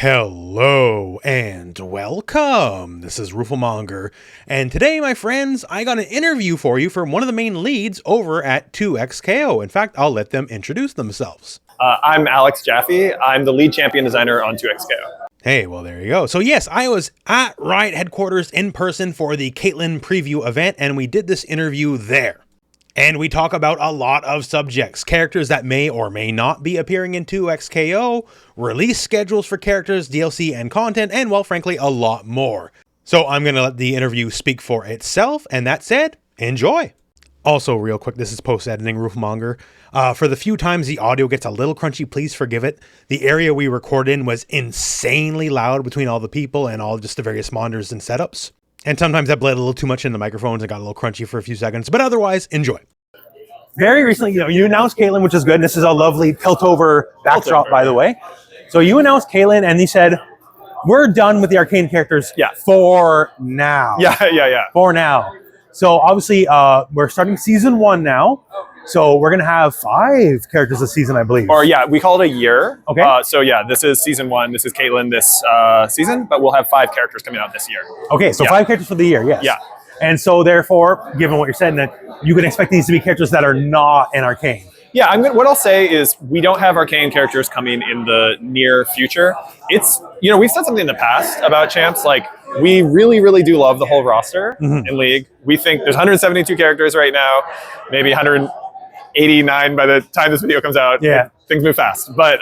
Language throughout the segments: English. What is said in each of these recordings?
Hello and welcome. This is Rooflemonger, and today, my friends, I got an interview for you from one of the main leads over at 2XKO. In fact, I'll let them introduce themselves. I'm Alex Jaffe. I'm the lead champion designer on 2XKO. Hey, well, there you go. So yes, I was at Riot headquarters in person for the Caitlyn preview event, and we did this interview there. And we talk about a lot of subjects, characters that may or may not be appearing in 2XKO, release schedules for characters, DLC and content, and well, frankly, a lot more. So I'm going to let the interview speak for itself, and that said, enjoy. Also, real quick, this is post-editing Rooflemonger. For the few times the audio gets a little crunchy, please forgive it. The area we record in was insanely loud between all the people and all just the various monitors and setups. And sometimes that bled a little too much in the microphones and got a little crunchy for a few seconds, but otherwise, enjoy. Very recently, you announced Caitlyn, which is good. This is a lovely tilt-over backdrop, by the way. So you announced Caitlyn, and you said, we're done with the Arcane characters for now. Yeah. For now. So obviously, we're starting season 1 now. So we're going to have 5 characters this season, I believe. Or yeah, we call it a year. Okay. So yeah, this is season 1. This is Caitlyn this season, but we'll have 5 characters coming out this year. Okay, so 5 characters for the year, yes. Yeah. And so therefore, given what you're saying, that you can expect these to be characters that are not in Arcane. Yeah, what I'll say is we don't have Arcane characters coming in the near future. It's, we've said something in the past about champs, like we really, really do love the whole roster in League. We think there's 172 characters right now, maybe 189 by the time this video comes out. Yeah. Things move fast. But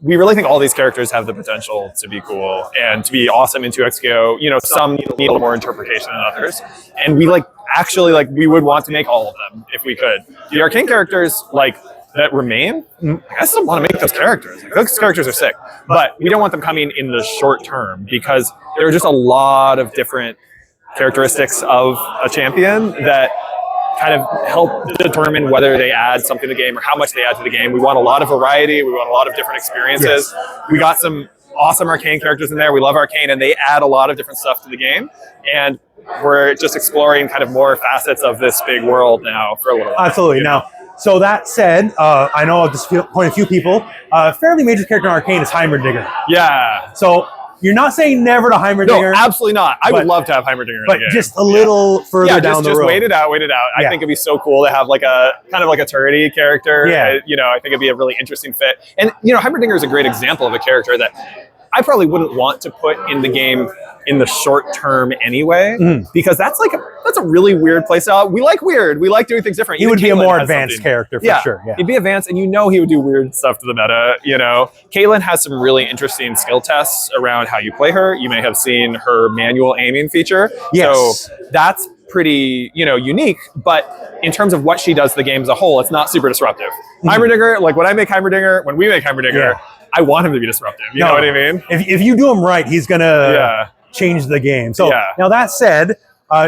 we really think all these characters have the potential to be cool and to be awesome in 2XKO. Some need a little more interpretation than others. And we we would want to make all of them if we could. The Arcane characters that remain, I still want to make those characters. Those characters are sick. But we don't want them coming in the short term because there are just a lot of different characteristics of a champion that kind of help determine whether they add something to the game or how much they add to the game. We want a lot of variety. We want a lot of different experiences. Yes. We got some awesome Arcane characters in there. We love Arcane, and they add a lot of different stuff to the game. And we're just exploring kind of more facets of this big world now for a little while. Absolutely. Now, so that said, I know at this point a few people, a fairly major character in Arcane is Heimerdinger. Yeah. So you're not saying never to Heimerdinger. No, absolutely not. I would love to have Heimerdinger in the game. But just a little further down the road. Just wait it out. I think it'd be so cool to have a kind of a turrety character. Yeah. I think it'd be a really interesting fit. And, Heimerdinger is a great example of a character that I probably wouldn't want to put in the game in the short term anyway, because that's a really weird play style. We like weird. We like doing things different. He would be a more advanced character for sure. Yeah. He'd be advanced, and he would do weird stuff to the meta. Caitlyn has some really interesting skill tests around how you play her. You may have seen her manual aiming feature. Yes. So that's pretty, unique. But in terms of what she does to the game as a whole, it's not super disruptive. Heimerdinger, when we make Heimerdinger, I want him to be disruptive. You know what I mean? If you do him right, he's gonna change the game. So now that said,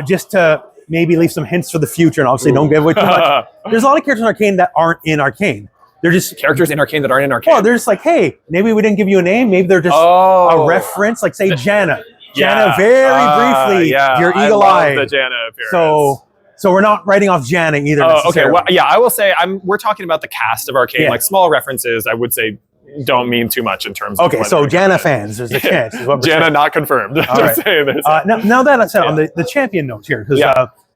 just to maybe leave some hints for the future, and obviously don't give away too much. There's a lot of characters in Arcane that aren't in Arcane. They're just characters in Arcane that aren't in Arcane. Well, they're just hey, maybe we didn't give you a name. Maybe they're just a reference, say Janna. Janna, very briefly, your eagle eye. I love the Janna appearance. So we're not writing off Janna either. Okay. Well, I will say we're talking about the cast of Arcane. Small references, I would say, don't mean too much in terms of. Okay, so Janna fans, there's a chance. Janna not confirmed. All right. Now that I said on the champion notes here, because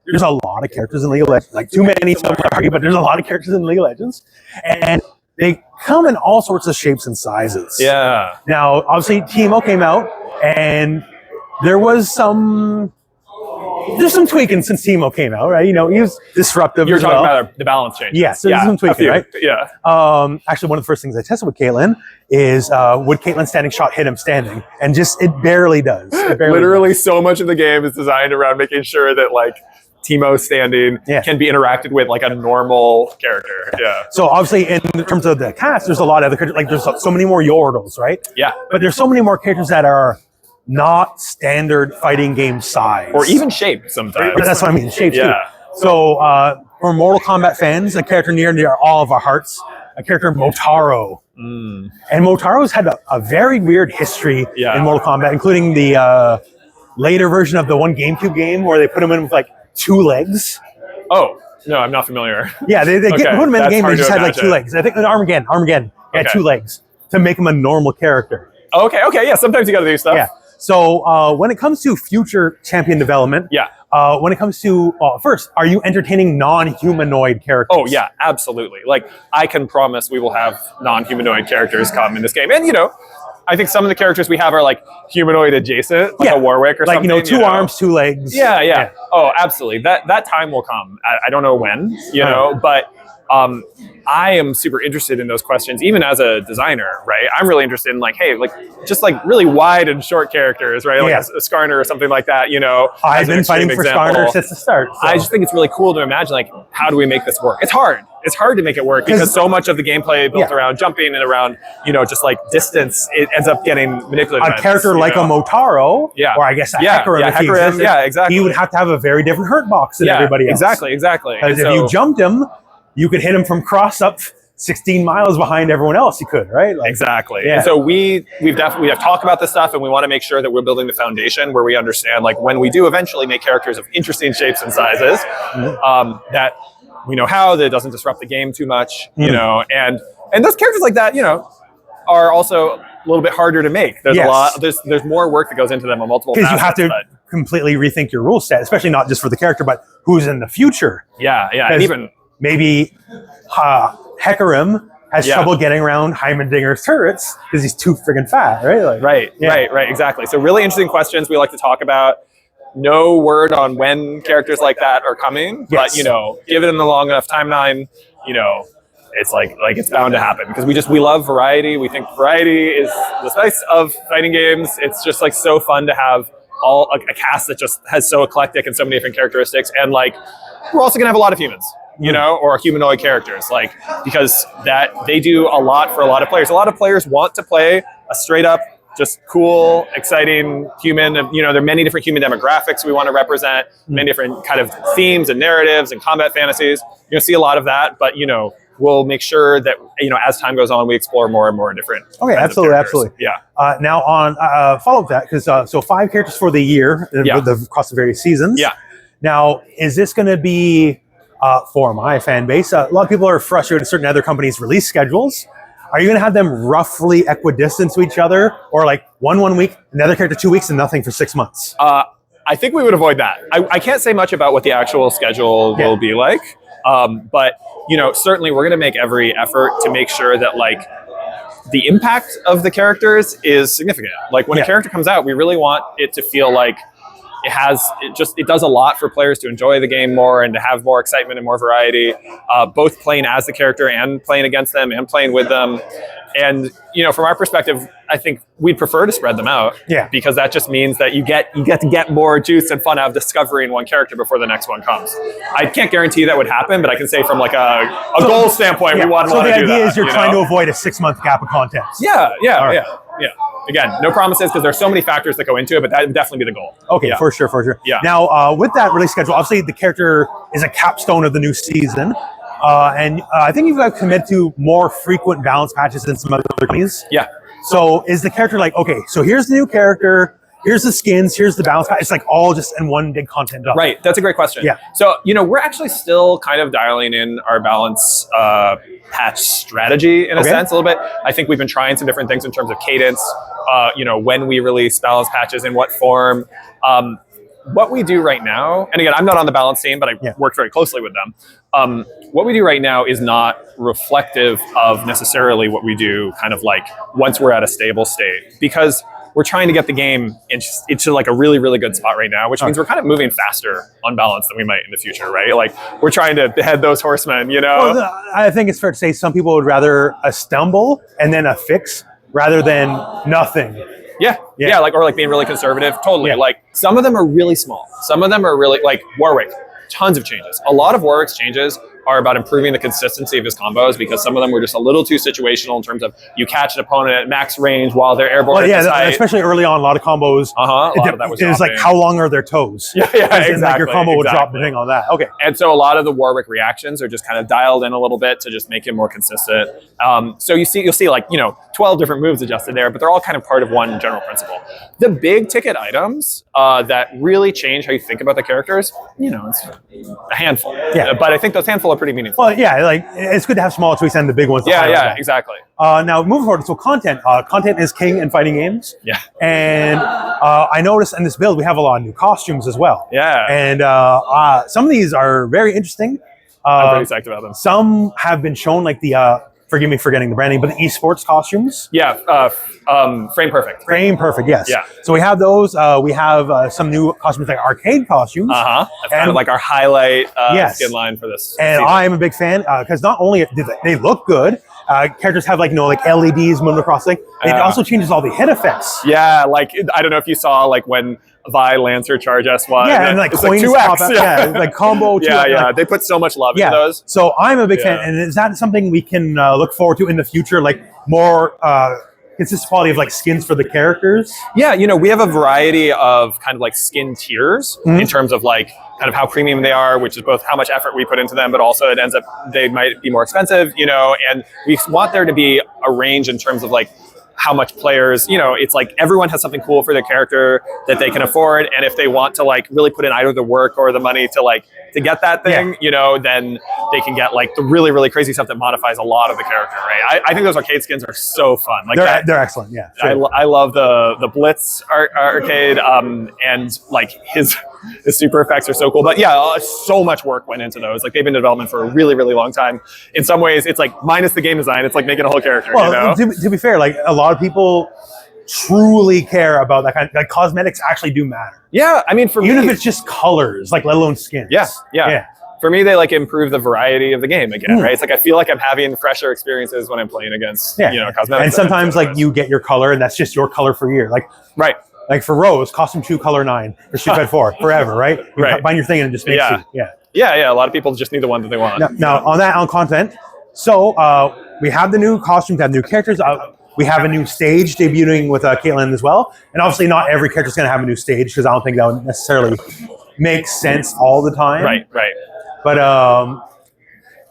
there's a lot of characters in League of Legends, too many, some would argue, but there's a lot of characters in League of Legends, and they come in all sorts of shapes and sizes. Yeah. Now, obviously, Teemo came out, and there's some tweaking since Teemo came out, right? He was disruptive. You're talking about the balance change. Yes, there's some tweaking, right? Yeah. Actually, one of the first things I tested with Caitlyn is would Caitlyn standing shot hit him standing, and it barely does. Literally, so much of the game is designed around making sure that Teemo standing can be interacted with like a normal character. Yeah. So obviously, in terms of the cast, there's a lot of other characters. There's so many more Yordles, right? Yeah. But there's so many more characters that are not standard fighting game size. Or even shape sometimes. That's what I mean, shape too. So for Mortal Kombat fans, a character near and dear all of our hearts, a character Motaro. And Motaro's had a very weird history in Mortal Kombat, including the later version of the one GameCube game where they put him in with 2 legs. Oh, no, I'm not familiar. Yeah, they put him in the game, they just had 2 legs. I think Armageddon had 2 legs to make him a normal character. Okay, yeah. Sometimes you got to do stuff. Yeah. So when it comes to future champion development, when it comes to first, are you entertaining non-humanoid characters? Oh yeah, absolutely. Like I can promise we will have non-humanoid characters come in this game, and I think some of the characters we have are like humanoid adjacent, like a Warwick or like, something. Two arms, 2 legs. Yeah. Oh, absolutely. That time will come. I don't know when, but I am super interested in those questions, even as a designer, right? I'm really interested in just really wide and short characters, right? Like a Skarner or something like that, I've been fighting for Skarner since the start. So. I just think it's really cool to imagine, how do we make this work? It's hard. It's hard to make it work because so much of the gameplay built around jumping and around, just distance, it ends up getting manipulated. A character like a Motaro, or I guess a Hecarim, exactly. He would have to have a very different hurt box than everybody else. Exactly. Because if you jumped him, you could hit him from cross up 16 miles behind everyone else. You could, right? Exactly. Yeah. And so we have talked about this stuff, and we want to make sure that we're building the foundation where we understand, when we do eventually make characters of interesting shapes and sizes, that we know how, that it doesn't disrupt the game too much, and those characters like that, are also a little bit harder to make. There's more work that goes into them on multiple facets. Because you have to completely rethink your rule set, especially not just for the character, but who's in the future. Yeah, and even maybe Hecarim has trouble getting around Heimerdinger's turrets because he's too friggin' fat, right? Right, exactly. So really interesting questions we like to talk about. No word on when characters like that are coming, but give it in the long enough timeline, it's like it's bound to happen because we love variety. We think variety is the spice of fighting games. It's just so fun to have a cast that just has so eclectic and so many different characteristics, and we're also gonna have a lot of humans. Or humanoid characters, because that they do a lot for a lot of players. A lot of players want to play a straight up, just cool, exciting human. There are many different human demographics we want to represent, many different kind of themes and narratives and combat fantasies. You'll see a lot of that, but we'll make sure that as time goes on, we explore more and more different. Okay, absolutely. Yeah. Now on follow up that, because so 5 characters for the year across the various seasons. Yeah. Now, is this going to be for my fan base? A lot of people are frustrated with certain other companies' release schedules. Are you going to have them roughly equidistant to each other, or one week, another character 2 weeks, and nothing for 6 months? I think we would avoid that. I can't say much about what the actual schedule will be like, but certainly we're going to make every effort to make sure that the impact of the characters is significant. When a character comes out, we really want it to feel like it does a lot for players to enjoy the game more and to have more excitement and more variety, both playing as the character and playing against them and playing with them. And from our perspective, I think we'd prefer to spread them out, because that just means that you get to get more juice and fun out of discovering one character before the next one comes. I can't guarantee that would happen, but I can say from a goal standpoint, we want to do that. So the idea is you're trying to avoid a 6-month gap of content. Yeah. Again, no promises because there's so many factors that go into it, but that would definitely be the goal. Okay, for sure. Yeah. Now, with that release schedule, obviously the character is a capstone of the new season. And I think you've got to commit to more frequent balance patches than some other companies. Yeah. So is the character okay, so here's the new character, here's the skins, here's the balance patch. It's all just in one big content dump. Right. That's a great question. Yeah. So, we're actually still kind of dialing in our balance patch strategy in a sense a little bit. I think we've been trying some different things in terms of cadence, when we release balance patches, in what form. What we do right now, and again, I'm not on the balance team, but I work very closely with them. What we do right now is not reflective of necessarily what we do kind of once we're at a stable state, because we're trying to get the game into a really, really good spot right now, which means we're kind of moving faster on balance than we might in the future, right? We're trying to behead those horsemen, Well, I think it's fair to say some people would rather a stumble and then a fix rather than nothing. Yeah. Or being really conservative. Totally. Some of them are really small. Some of them are really Warwick. Tons of changes. A lot of Warwick's changes are about improving the consistency of his combos, because some of them were just a little too situational in terms of you catch an opponent at max range while they're airborne. Especially early on, a lot of combos. A lot of that was how long are their toes? Exactly. Your combo would drop depending on that. Okay. And so a lot of the Warwick reactions are just kind of dialed in a little bit to just make him more consistent. So you'll see 12 different moves adjusted there, but they're all kind of part of one general principle. The big ticket items that really change how you think about the characters, it's a handful. Yeah. But I think those handful pretty meaningful. Well, yeah, like it's good to have small tweaks and the big ones. Yeah, exactly. Now moving forward, so content. Content is king in fighting games. Yeah. And I noticed in this build we have a lot of new costumes as well. Yeah. And some of these are very interesting. I'm pretty psyched about them. Some have been shown, like the forgive me for getting the branding, but the esports costumes. Yeah, Frame Perfect. Frame Perfect, yes. Yeah. So we have those. We have some new costumes, like Arcane costumes. That's kind of like our highlight skin line for this And season. I am a big fan because not only do they look good, characters have like LEDs moving across the thing. It also changes all the hit effects. Yeah, like I don't know if you saw like when Vi Lancer Charge S1. Yeah, and like it's coins 2x. pop out. Yeah, like combo. Yeah, 2x, yeah. like, They put so much love into those. So I'm a big fan, and is that something we can look forward to in the future? Like more consistent quality of like skins for the characters. Yeah, we have a variety of kind of like skin tiers in terms of like kind of how premium they are, which is both how much effort we put into them, but also it ends up they might be more expensive, and we want there to be a range in terms of like how much players, it's like everyone has something cool for their character that they can afford, and if they want to like really put in either the work or the money to get that thing, then they can get like the really, really crazy stuff that modifies a lot of the character, right? I think those arcade skins are so fun. Like they're excellent, yeah. Sure. I love the Blitz arcade, and like his super effects are so cool. But yeah, so much work went into those. Like they've been in development for a really, really long time. In some ways, it's like minus the game design, it's like making a whole character. Well, to be fair, like a lot of people truly care about that kind of, like cosmetics actually do matter. Yeah, I mean, for even me, if it's just colors, like let alone skins. Yeah. For me, they like improve the variety of the game again, right? It's like I feel like I'm having fresher experiences when I'm playing against cosmetics. And sometimes like you get your color, and that's just your color for a year. Like right. Like for Rose, costume 2, color 9, for Street Fighter 4, forever, right? You find your thing and it just makes you. Yeah. A lot of people just need the one that they want. Now on content, so we have the new costumes, have new characters. We have a new stage debuting with Caitlyn as well. And obviously not every character is going to have a new stage because I don't think that would necessarily make sense all the time. Right. But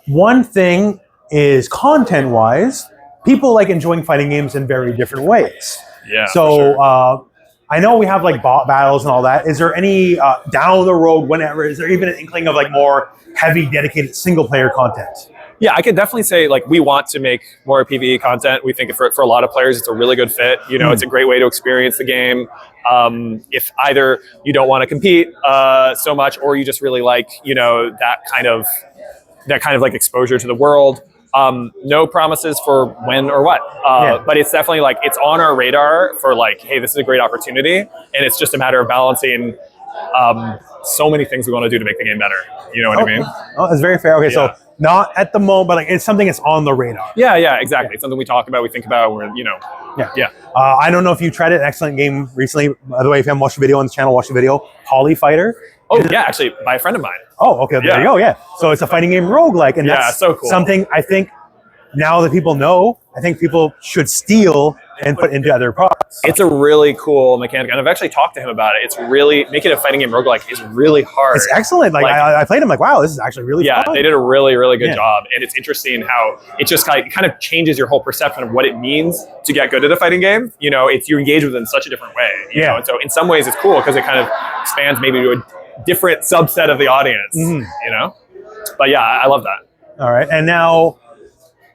one thing is content-wise, people like enjoying fighting games in very different ways. Yeah. So I know we have like bot battles and all that. Is there any down the road, whenever, is there even an inkling of like more heavy, dedicated single-player content? Yeah, I could definitely say like we want to make more PvE content. We think for a lot of players, it's a really good fit. It's a great way to experience the game. If either you don't want to compete so much, or you just really like that kind of like exposure to the world. No promises for when or what, but it's definitely like it's on our radar for like, hey, this is a great opportunity, and it's just a matter of balancing so many things we want to do to make the game better. You know what I mean? Oh, that's very fair. Okay, so not at the moment, but like it's something that's on the radar. Yeah, exactly. It's something we talk about, we think about. We're I don't know if you tried it. Excellent game recently. By the way, if you haven't watched the video on the channel, watch the video. Poly Fighter. Oh yeah, actually by a friend of mine. Oh, okay. There you go. Yeah. So it's a fighting game roguelike, and that's so cool. Something I think now that people know, I think people should steal and put into other products. It's a really cool mechanic, and I've actually talked to him about it. It's really making a fighting game roguelike is really hard. It's excellent. Like I played him, like, wow, this is actually really fun. They did a really, really good job, and it's interesting how it just kind of changes your whole perception of what it means to get good at a fighting game. You engage with it in such a different way. You know? And so in some ways, it's cool because it kind of expands maybe to a different subset of the audience. But yeah, I love that. All right, and now.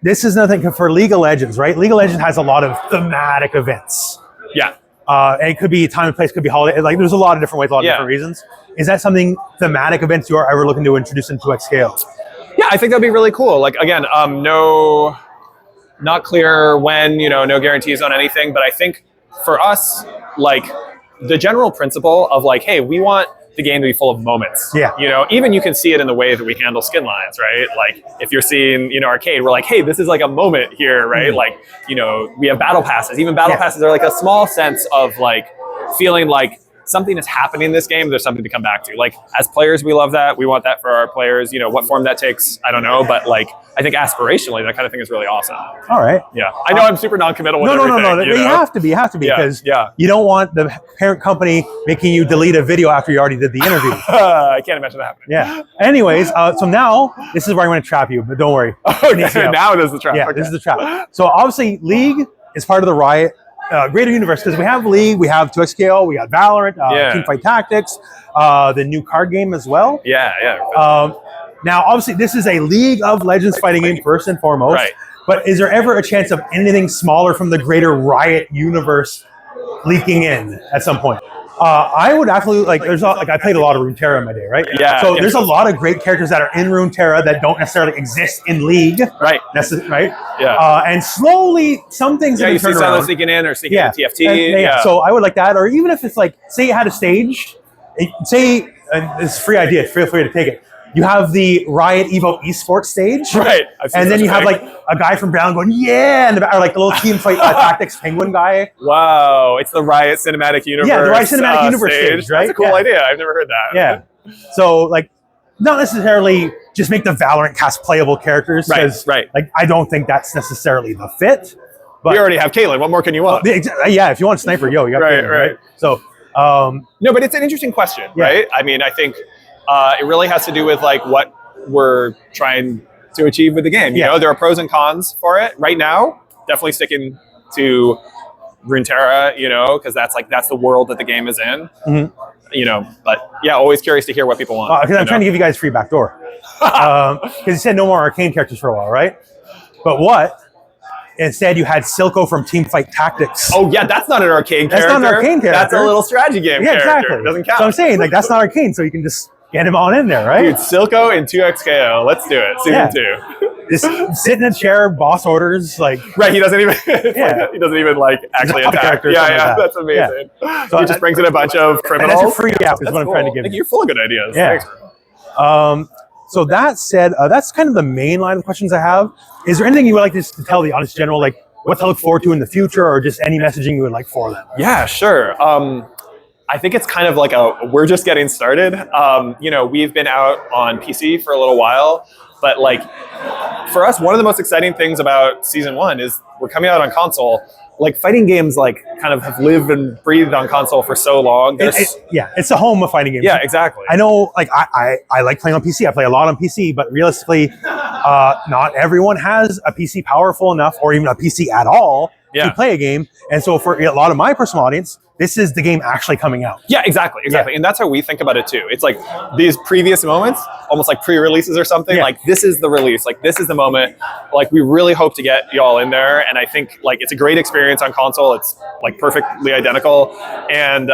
This is nothing for League of Legends, right? League of Legends has a lot of thematic events. Yeah. And it could be time and place, could be holiday. Like there's a lot of different ways, a lot of different reasons. Is that something, thematic events, you are ever looking to introduce into xScale? Yeah, I think that'd be really cool. Like again, not clear when, no guarantees on anything, but I think for us, like the general principle of like, hey, we want the game to be full of moments. Yeah. Even you can see it in the way that we handle skin lines, right? Like if you're seeing, Arcade, we're like, hey, this is like a moment here, right? Like, we have battle passes. Even battle passes are like a small sense of like feeling like something is happening in this game. There's something to come back to. Like as players, we love that. We want that for our players. What form that takes, I don't know. But like, I think aspirationally, that kind of thing is really awesome. All right. Yeah. I know I'm super non-committal with everything. No. You have to be. You have to be because you don't want the parent company making you delete a video after you already did the interview. I can't imagine that happening. Yeah. Anyways, so now this is where I'm going to trap you, but don't worry. Now this is the trap. Yeah, this is the trap. So obviously, League is part of the Riot greater universe because we have League, we have 2xKO, we got Valorant, Teamfight Tactics, the new card game as well. Yeah. Now, obviously, this is a League of Legends fighting game first and foremost. Right. But is there ever a chance of anything smaller from the greater Riot universe leaking in at some point? I would absolutely I played a lot of Runeterra in my day, right? Yeah. So there's a lot of great characters that are in Runeterra that don't necessarily exist in League. Right. Right. Yeah. And slowly some things Yeah, have you been see turned some around. sneaking in or sneaking in TFT. And, so I would like that, or even if it's like, say you had a stage, say, and it's a free idea, feel free to take it. You have the Riot Evo esports stage, right? And then you have like a guy from Brown going, yeah, and or like the little team fight tactics penguin guy. Wow, it's the Riot Cinematic Universe. Yeah, the Riot Cinematic Universe stage, right? That's a cool idea. I've never heard that. Yeah. So like, not necessarily just make the Valorant cast playable characters, because right. Like I don't think that's necessarily the fit. But you already have Caitlyn. What more can you want? Yeah, if you want sniper, you got Caitlyn, right? So no, but it's an interesting question, right? I mean, I think it really has to do with like what we're trying to achieve with the game. You know, there are pros and cons for it. Right now, definitely sticking to Runeterra, you know, because that's the world that the game is in. Mm-hmm. You know, but yeah, always curious to hear what people want. Because I'm trying to give you guys free backdoor. Because you said no more Arcane characters for a while, right? But what? Instead, you had Silco from Teamfight Tactics. Oh yeah, that's not an Arcane character. That's not an Arcane character. That's a little strategy game character. Exactly. It doesn't count. So I'm saying, like, that's not Arcane, so you can just get him on in there, right? Dude, Silco in 2XKO. Let's do it. Season 2. Just sit in a chair, boss orders, like... Right, he doesn't even he doesn't even like actually attack. Yeah, that's amazing. Yeah. So he just brings in a bunch of criminals. That's a free app is what I'm trying to give you. You're full of good ideas. Yeah. Thanks. So that said, that's kind of the main line of questions I have. Is there anything you would like to tell the audience in general, like what to look forward to in the future, or just any messaging you would like for them? Yeah, sure. I think it's kind of like we're just getting started. You know, we've been out on PC for a little while, but like for us, one of the most exciting things about season 1 is we're coming out on console. Like fighting games, like kind of have lived and breathed on console for so long. It's the home of fighting games. Yeah, exactly. I know, like I like playing on PC. I play a lot on PC, but realistically, not everyone has a PC powerful enough, or even a PC at all, to play a game. And so for a lot of my personal audience, this is the game actually coming out. Yeah, exactly. Yeah. And that's how we think about it too. It's like these previous moments, almost like pre-releases or something. Like this is the release. Like this is the moment. Like we really hope to get y'all in there. And I think like it's a great experience on console. It's like perfectly identical. And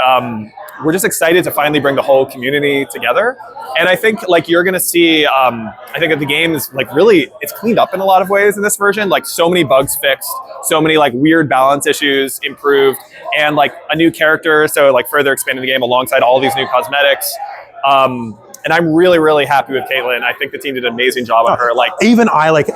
we're just excited to finally bring the whole community together. And I think like you're gonna see, I think that the game is like really, it's cleaned up in a lot of ways in this version. Like so many bugs fixed, so many like weird balance issues improved, and like a new character. So like further expanding the game alongside all these new cosmetics. And I'm really, really happy with Caitlyn. I think the team did an amazing job on her. Like even I like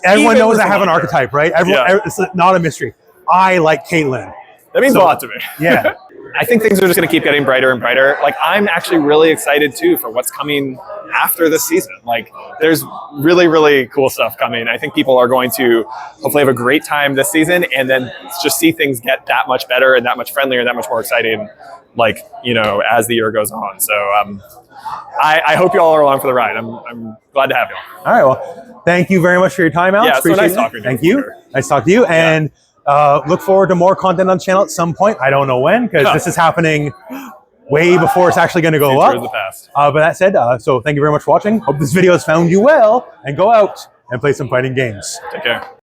everyone knows I have an archetype, right? It's not a mystery. I like Caitlyn. That means a lot to me. Yeah. I think things are just going to keep getting brighter and brighter. Like I'm actually really excited too for what's coming after this season. Like there's really, really cool stuff coming. I think people are going to hopefully have a great time this season, and then just see things get that much better and that much friendlier and that much more exciting, like, you know, as the year goes on. So I hope you all are along for the ride. I'm glad to have you all. All right. Well, thank you very much for your time, Alex. Yeah, it's so nice talking to you. Thank you. Nice talking to you. And look forward to more content on the channel at some point. I don't know when, because this is happening way before it's actually going to go up. The past. But that said, so thank you very much for watching. Hope this video has found you well, and go out and play some fighting games. Take care.